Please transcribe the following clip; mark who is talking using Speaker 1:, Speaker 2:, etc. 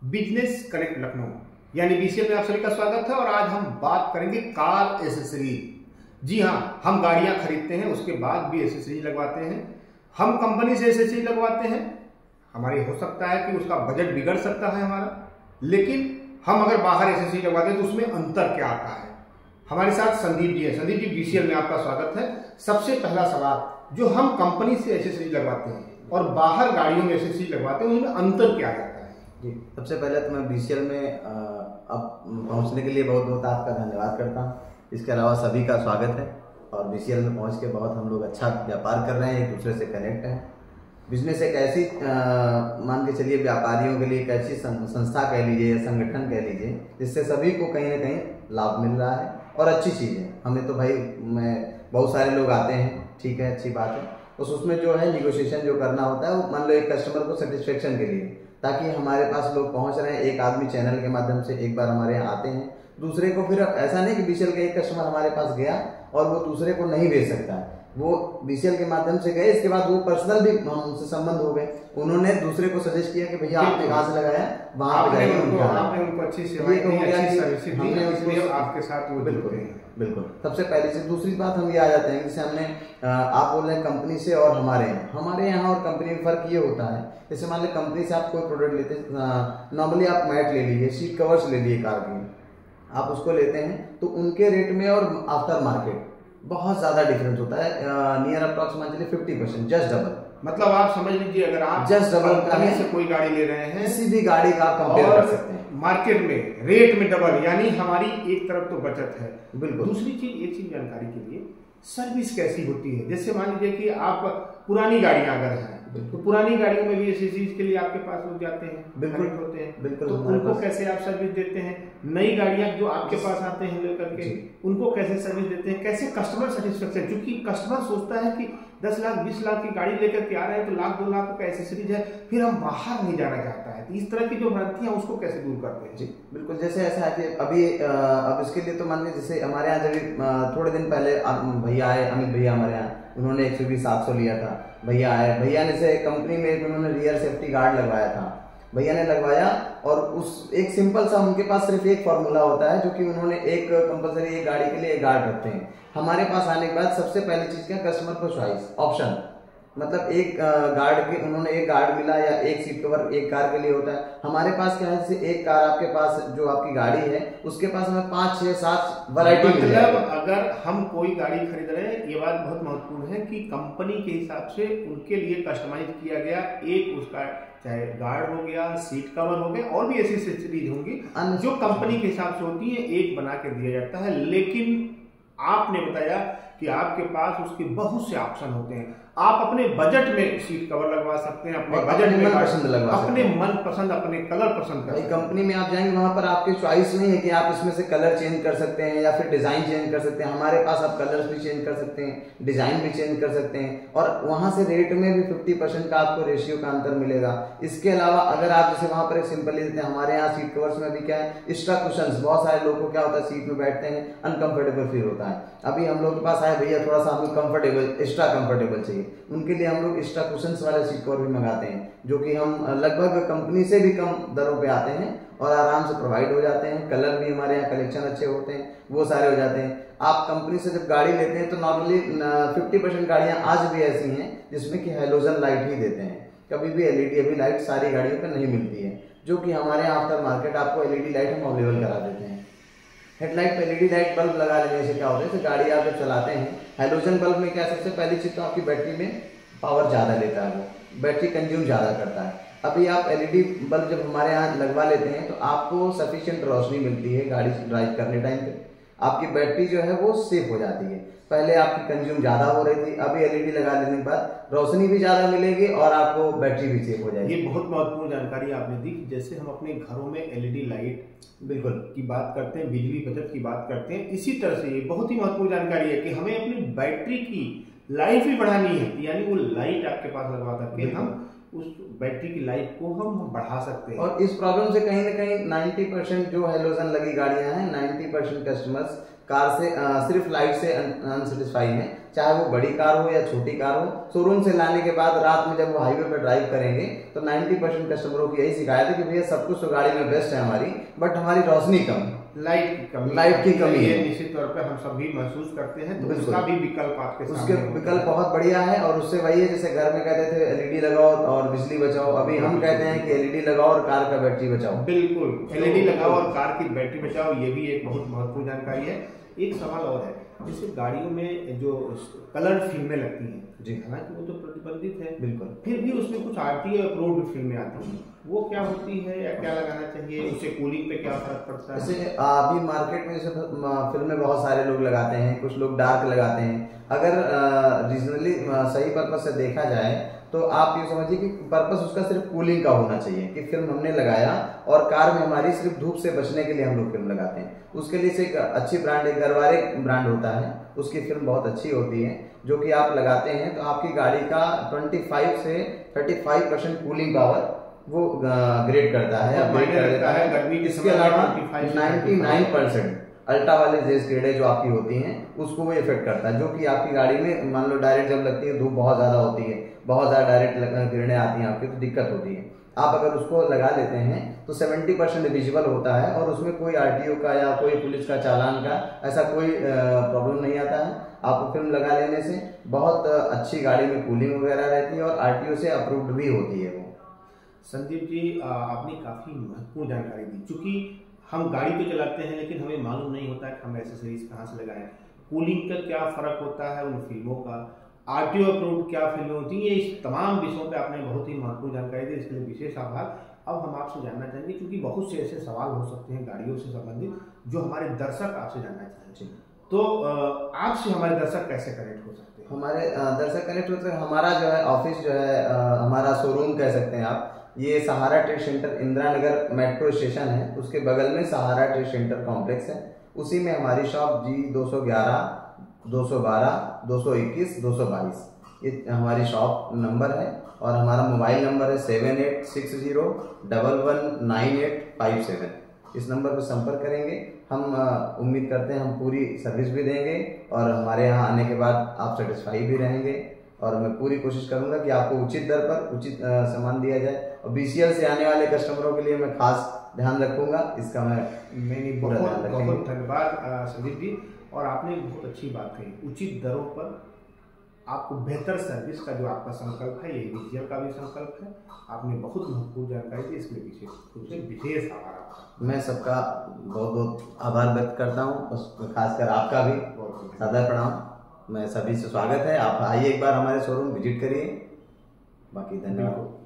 Speaker 1: Business connect Lucknow यानी BCL में आप सभी का स्वागत है। और आज हम बात करेंगे कार एसेसरीज। जी हाँ, हम गाड़ियां खरीदते हैं, उसके बाद भी एसेसरीज लगवाते हैं। हम कंपनी से एसेसरीज लगवाते हैं, हमारी हो सकता है कि उसका बजट बिगड़ सकता है हमारा, लेकिन हम अगर बाहर एसेसरीज लगवाते हैं तो उसमें अंतर क्या आता है। हमारे साथ संदीप जी है। संदीप जी, बीसीएल में आपका स्वागत है। सबसे पहला सवाल, जो हम कंपनी से एसेसरीज लगवाते हैं और बाहर गाड़ियों में एसेसरीज लगवाते हैं, उनमें अंतर क्या आता है?
Speaker 2: जी, सबसे पहले तो मैं बीसीएल में अब पहुंचने के लिए बहुत बहुत आपका धन्यवाद करता हूं। इसके अलावा सभी का स्वागत है। और बीसीएल में पहुंच के बहुत हम लोग अच्छा व्यापार कर रहे हैं, एक दूसरे से कनेक्ट हैं। बिजनेस एक ऐसी मान के चलिए व्यापारियों के लिए एक ऐसी संस्था कह लीजिए या संगठन कह लीजिए जिससे सभी को कहीं ना कहीं लाभ मिल रहा है और अच्छी चीज़ है। हमें तो भाई बहुत सारे लोग आते हैं, ठीक है, अच्छी बात है। उसमें जो है निगोशिएशन जो करना होता है वो मान लो एक कस्टमर को सेटिस्फेक्शन के लिए, ताकि हमारे पास लोग पहुंच रहे हैं। एक आदमी चैनल के माध्यम से एक बार हमारे यहाँ आते हैं, दूसरे को फिर ऐसा नहीं कि बीसीएल का एक कस्टमर हमारे पास गया और वो दूसरे को नहीं भेज सकता है। वो बीसीएल के माध्यम से गए, इसके बाद वो पर्सनल भी उनसे संबंध हो गए। उन्होंने दूसरे को सजेस्ट किया कि भैया आपने कहाँ से लगाया, वहां पे जाइए,
Speaker 1: आपने उनको अच्छी सेवाएं दी, अच्छी सर्विस दी, इसलिए आपके साथ वो
Speaker 2: बिल्कुल बिल्कुल। सबसे पहली से दूसरी बात हम ये आ जाते हैं, जैसे हमने आप बोल रहे हैं कंपनी से और हमारे यहाँ और कंपनी में फर्क ये होता है। जैसे मान लीजिए कंपनी से आप कोई प्रोडक्ट लेते हैं, नॉर्मली आप मैट ले लीजिए, सीट कवर्स ले लिए कार की, आप उसको लेते हैं तो उनके रेट में और आफ्टर मार्केट बहुत ज्यादा डिफरेंस होता है। Near approximately 50%, just double.
Speaker 1: मतलब आप समझ लीजिए, अगर आप
Speaker 2: जस्ट डबल
Speaker 1: कंपनी से कोई गाड़ी ले रहे हैं,
Speaker 2: किसी भी गाड़ी का आप कंपेयर कर सकते हैं,
Speaker 1: मार्केट में रेट में डबल, यानी हमारी एक तरफ तो बचत है।
Speaker 2: बिल्कुल।
Speaker 1: दूसरी चीज, एक चीज जानकारी के लिए, सर्विस कैसी होती है? जैसे मान लीजिए कि आप पुरानी गाड़ियां अगर हैं तो पुरानी गाड़ियों में भी एसेसरीज के लिए आपके पास लोग जाते हैं,
Speaker 2: बिल्कुल
Speaker 1: होते हैं,
Speaker 2: बिल्कुल।
Speaker 1: तो उनको कैसे आप सर्विस देते हैं? नई गाड़ियां जो आपके पास आते हैं लेकर के, उनको कैसे सर्विस देते हैं? कैसे कस्टमर सेटिस्फेक्शन, क्योंकि कस्टमर सोचता है कि 10 लाख 20 लाख की गाड़ी लेकर के आ रहे हैं तो लाख 2 लाख का एसेसरीज है, फिर हम बाहर नहीं जाना चाहता है। तो इस तरह की जो भ्रांतियां, उसको कैसे दूर करते हैं?
Speaker 2: जी बिल्कुल। जैसे ऐसा है कि अभी अब इसके लिए तो मान लीजिए, जैसे हमारे यहाँ जब थोड़े दिन पहले भैया आए, अमित भैया हमारे यहाँ, उन्होंने 120-700 लिया था। भैया आए, भैया ने से कंपनी में उन्होंने रियर सेफ्टी गार्ड लगवाया था, भैया ने लगवाया। और उस एक सिंपल सा उनके पास सिर्फ एक फॉर्मूला होता है, जो कि उन्होंने एक कंपलसरी एक गाड़ी के लिए एक गार्ड रखते हैं। हमारे पास आने के बाद सबसे पहली चीज क्या, कस्टमर को चॉइस ऑप्शन, मतलब एक गार्ड के उन्होंने एक गार्ड मिला या एक सीट कवर एक कार के लिए होता है। हमारे पास क्या है, जैसे एक कार आपके पास जो आपकी गाड़ी है उसके पास हमें 5, 6, 7 वैरायटी मिल जाएगी।
Speaker 1: मतलब अगर हम कोई गाड़ी खरीद रहे हैं, ये बात बहुत महत्वपूर्ण है कि कंपनी के हिसाब से उनके लिए कस्टमाइज किया गया एक उसका, चाहे गार्ड हो गया, सीट कवर हो गया, और भी ऐसी एसेसरीज होंगी जो कंपनी के हिसाब से होती है, एक बना के दिया जाता है। लेकिन आपने बताया कि आपके पास उसके बहुत से ऑप्शन होते हैं। आप अपने बजट में सीट कवर लगवा सकते हैं, अपने बजट में
Speaker 2: पसंद लगवा
Speaker 1: अपने मन पसंद, अपने कलर पसंद कर।
Speaker 2: कंपनी में आप जाएंगे, वहां पर आपकी चॉइस नहीं है कि आप इसमें से कलर चेंज कर सकते हैं या फिर डिजाइन चेंज कर सकते हैं। हमारे पास आप कलर्स भी चेंज कर सकते हैं, डिजाइन भी चेंज कर सकते हैं, और वहां से रेट में भी 50% का आपको रेशियो का अंतर मिलेगा। इसके अलावा अगर आप जैसे वहां पर एक सिंपल लेते हैं, हमारे यहाँ सीट कवर्स में भी क्या है, एक्स्ट्रा कुशंस। बहुत सारे लोगों को क्या होता है, सीट में बैठते हैं अनकंफर्टेबल फील होता है। अभी हम लोग के पास आए, भैया थोड़ा सा हमें कंफर्टेबल, एक्स्ट्रा कंफर्टेबल चाहिए, उनके लिए हम लोग एक्स्ट्रा कुशंस वाले सीट कवर भी मंगाते हैं, जो कि हम लगभग कंपनी से भी कम दरों पे आते हैं और आराम से प्रोवाइड हो जाते हैं। कलर भी हमारे यहाँ कलेक्शन अच्छे होते हैं, वो सारे हो जाते हैं। आप कंपनी से जब गाड़ी लेते हैं तो नॉर्मली 50% गाड़ियां आज भी ऐसी हैं जिसमें कि हेलोजन लाइट ही देते हैं। कभी भी एलईडी अभी लाइट सारी गाड़ियों पर नहीं मिलती है, जो कि हमारे यहाँ आफ्टर मार्केट आपको एलईडी लाइट हम अवेलेबल करा देते हैं। हेडलाइट पे एलईडी लाइट बल्ब लगा लेने से क्या होता है, गाड़ी आप जब चलाते हैं, हेलोजन बल्ब में क्या, सबसे पहली चीज तो आपकी बैटरी में पावर ज्यादा लेता है, वो बैटरी कंज्यूम ज्यादा करता है। अभी आप एलईडी बल्ब जब हमारे यहाँ लगवा लेते हैं तो आपको सफिशिएंट रोशनी मिलती है गाड़ी ड्राइव करने टाइम पे, आपकी बैटरी जो है वो सेफ हो जाती है। पहले आपकी कंज्यूम ज्यादा हो रही थी, अभी एलईडी लगा लेने के बाद रोशनी भी ज्यादा मिलेगी और आपको बैटरी भी सेफ हो जाएगी।
Speaker 1: ये बहुत महत्वपूर्ण जानकारी आपने दी। जैसे हम अपने घरों में एलईडी लाइट बिल्कुल की बात करते हैं, बिजली बचत की बात करते हैं, इसी तरह से ये बहुत ही महत्वपूर्ण जानकारी है कि हमें अपनी बैटरी की लाइफ भी बढ़ानी है, यानी वो लाइट आपके पास लगवा करके हम उस बैटरी की लाइफ को हम बढ़ा सकते हैं।
Speaker 2: और इस प्रॉब्लम से कहीं ना कहीं 90% जो हेलोजन लगी गाड़ियां हैं, 90% कस्टमर्स कार से सिर्फ लाइट से अनसेटिस्फाई हैं। चाहे वो बड़ी कार हो या छोटी कार हो। शोरूम से लाने के बाद रात में जब वो हाईवे पर ड्राइव करेंगे तो 90% कस्टमरों की यही शिकायत है कि भैया सब कुछ तो गाड़ी में बेस्ट है हमारी, बट हमारी रोशनी कम है, लाइट की कमी है।
Speaker 1: निश्चित तौर पे हम सभी महसूस करते हैं, तो उसका भी विकल्प आपके
Speaker 2: उसके विकल्प बहुत बढ़िया है। और उससे वही है, जैसे घर में कहते थे एलईडी लगाओ और बिजली बचाओ, अभी हम कहते हैं कि एलईडी लगाओ और कार का बैटरी बचाओ।
Speaker 1: बिल्कुल, एलईडी लगाओ और कार की बैटरी बचाओ, ये भी एक बहुत महत्वपूर्ण जानकारी है। एक सवाल और है, जैसे गाड़ियों में जो कलर फिल्में लगती हैं जी, हालांकि वो तो प्रतिबंधित है, बिल्कुल, फिर भी उसमें कुछ आरटीओ अप्रूव्ड फिल्में आती हैं, वो क्या होती है या क्या लगाना चाहिए, उससे कूलिंग पे क्या फर्क पड़ता है?
Speaker 2: जैसे अभी मार्केट में जैसे फिल्में बहुत सारे लोग लगाते हैं, कुछ लोग डार्क लगाते हैं। अगर रीजनली सही पर्पज से देखा जाए तो आप ये समझिए कि पर्पस उसका सिर्फ कूलिंग का होना चाहिए कि फिल्म हमने लगाया और कार में हमारी सिर्फ धूप से बचने के लिए हम लोग फिल्म लगाते हैं। उसके लिए से एक अच्छी ब्रांड, एक गरवारे ब्रांड होता है, उसकी फिल्म बहुत अच्छी होती है, जो कि आप लगाते हैं तो आपकी गाड़ी का 25 से 35% कूलिंग पावर वो ग्रेड करता है, अपग्रेड कर देता है। इसके अलावा 99% अल्ट्रा वाले जेस ग्रेडें जो आपकी होती हैं उसको वो इफेक्ट करता है, जो कि आपकी गाड़ी में मान लो डायरेक्ट जब लगती है, धूप बहुत ज्यादा होती है, बहुत ज्यादा डायरेक्ट किरणें आती हैं आपकी, तो दिक्कत होती है। आप अगर उसको लगा लेते हैं तो 70% विजिबल होता है और उसमें कोई आरटीओ का या कोई पुलिस का चालान का ऐसा कोई प्रॉब्लम नहीं आता है। आपको फिल्म लगा लेने से बहुत अच्छी गाड़ी में कूलिंग वगैरह रहती है और आरटीओ से अप्रूव्ड भी होती है वो।
Speaker 1: संदीप जी, आपने काफी महत्वपूर्ण जानकारी दी। चूंकि हम गाड़ी तो चलाते हैं लेकिन हमें मालूम नहीं होता कि हम एसेसरीज कहाँ से लगाएं, कूलिंग का क्या फर्क होता है उन फिल्मों का, आरटीओ अप्रूव्ड क्या फिल्में होती हैं, ये इस तमाम विषयों पे आपने बहुत ही महत्वपूर्ण जानकारी दी, इसके लिए विशेष आभार। अब हम आपसे जानना चाहेंगे, क्योंकि बहुत से ऐसे सवाल हो सकते हैं गाड़ियों से संबंधित जो हमारे दर्शक आपसे जानना चाहेंगे, तो आपसे हमारे दर्शक कैसे कनेक्ट हो सकते हैं?
Speaker 2: हमारे दर्शक कनेक्ट होते हैं, हमारा जो है ऑफिस जो है हमारा शोरूम कह सकते हैं आप, ये सहारा trade centre Indira Nagar metro station है, उसके बगल में सहारा ट्रेड सेंटर कॉम्प्लेक्स है, उसी में हमारी शॉप G 211 212 221 222 ये हमारी शॉप नंबर है। और हमारा मोबाइल नंबर है 7860119857। इस नंबर पर संपर्क करेंगे। हम उम्मीद करते हैं हम पूरी सर्विस भी देंगे और हमारे यहाँ आने के बाद आप सेटिस्फाई भी रहेंगे, और मैं पूरी कोशिश करूंगा कि आपको उचित दर पर उचित सामान दिया जाए। और BCL से आने वाले कस्टमरों के लिए मैं खास ध्यान रखूंगा, इसका मैं
Speaker 1: बहुत धन्यवाद संदीप जी। और आपने बहुत अच्छी बात कही, उचित दरों पर आपको बेहतर सर्विस का जो आपका संकल्प है, यही BCL का भी संकल्प है। आपने बहुत महत्वपूर्ण जानकारी दी, इसके लिए विशेष आभार आपका।
Speaker 2: मैं सबका बहुत बहुत आभार व्यक्त करता हूँ, खासकर आपका भी सादर प्रणाम। मैं सभी से स्वागत है, आप आइए एक बार हमारे शोरूम विजिट करिए। बाकी धन्यवाद।